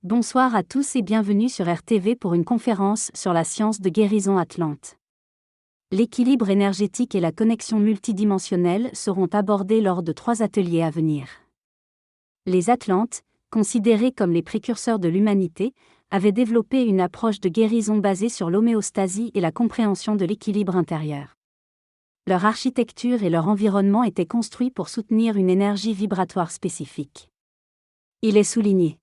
Bonsoir à tous et bienvenue sur RTV pour une conférence sur la science de guérison Atlante. L'équilibre énergétique et la connexion multidimensionnelle seront abordés lors de 3 ateliers à venir. Les Atlantes, considérés comme les précurseurs de l'humanité, avaient développé une approche de guérison basée sur l'homéostasie et la compréhension de l'équilibre intérieur. Leur architecture et leur environnement étaient construits pour soutenir une énergie vibratoire spécifique. Il est souligné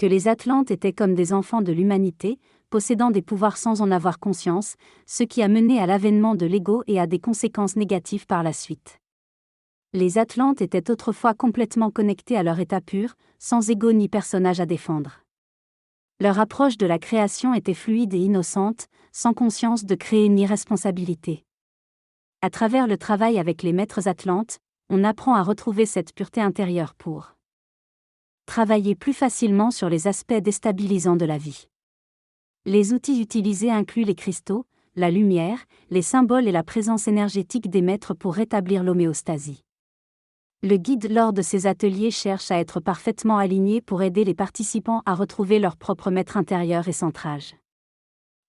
que les Atlantes étaient comme des enfants de l'humanité, possédant des pouvoirs sans en avoir conscience, ce qui a mené à l'avènement de l'ego et à des conséquences négatives par la suite. Les Atlantes étaient autrefois complètement connectés à leur état pur, sans ego ni personnage à défendre. Leur approche de la création était fluide et innocente, sans conscience de créer ni responsabilité. À travers le travail avec les maîtres Atlantes, on apprend à retrouver cette pureté intérieure pour travailler plus facilement sur les aspects déstabilisants de la vie. Les outils utilisés incluent les cristaux, la lumière, les symboles et la présence énergétique des maîtres pour rétablir l'homéostasie. Le guide lors de ces ateliers cherche à être parfaitement aligné pour aider les participants à retrouver leur propre maître intérieur et centrage.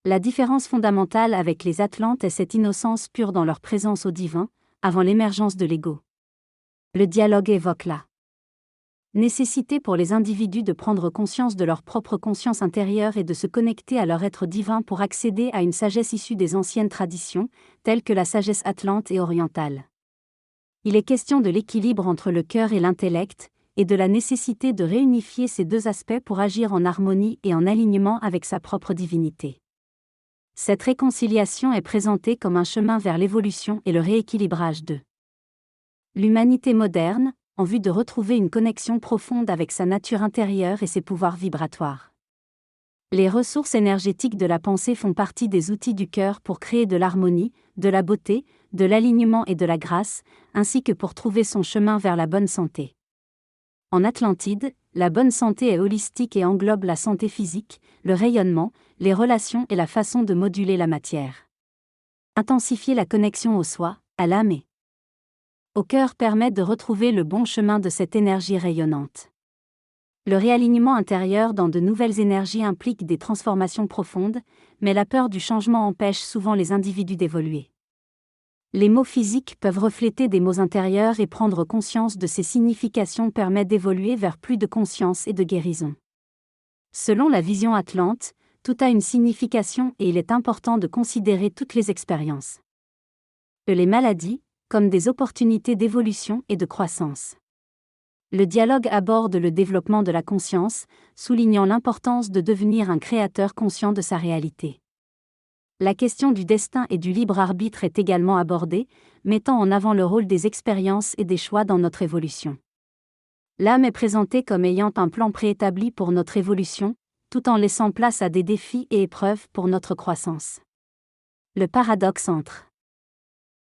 La différence fondamentale avec les Atlantes est cette innocence pure dans leur présence au divin, avant l'émergence de l'ego. Le dialogue évoque la nécessité pour les individus de prendre conscience de leur propre conscience intérieure et de se connecter à leur être divin pour accéder à une sagesse issue des anciennes traditions, telles que la sagesse atlante et orientale. Il est question de l'équilibre entre le cœur et l'intellect, et de la nécessité de réunifier ces deux aspects pour agir en harmonie et en alignement avec sa propre divinité. Cette réconciliation est présentée comme un chemin vers l'évolution et le rééquilibrage de l'humanité moderne, en vue de retrouver une connexion profonde avec sa nature intérieure et ses pouvoirs vibratoires. Les ressources énergétiques de la pensée font partie des outils du cœur pour créer de l'harmonie, de la beauté, de l'alignement et de la grâce, ainsi que pour trouver son chemin vers la bonne santé. En Atlantide, la bonne santé est holistique et englobe la santé physique, le rayonnement, les relations et la façon de moduler la matière. Intensifier la connexion au soi, à l'âme et au cœur permet de retrouver le bon chemin de cette énergie rayonnante. Le réalignement intérieur dans de nouvelles énergies implique des transformations profondes, mais la peur du changement empêche souvent les individus d'évoluer. Les mots physiques peuvent refléter des mots intérieurs et prendre conscience de ces significations permet d'évoluer vers plus de conscience et de guérison. Selon la vision atlante, tout a une signification et il est important de considérer toutes les expériences et les maladies comme des opportunités d'évolution et de croissance. Le dialogue aborde le développement de la conscience, soulignant l'importance de devenir un créateur conscient de sa réalité. La question du destin et du libre arbitre est également abordée, mettant en avant le rôle des expériences et des choix dans notre évolution. L'âme est présentée comme ayant un plan préétabli pour notre évolution, tout en laissant place à des défis et épreuves pour notre croissance. Le paradoxe entre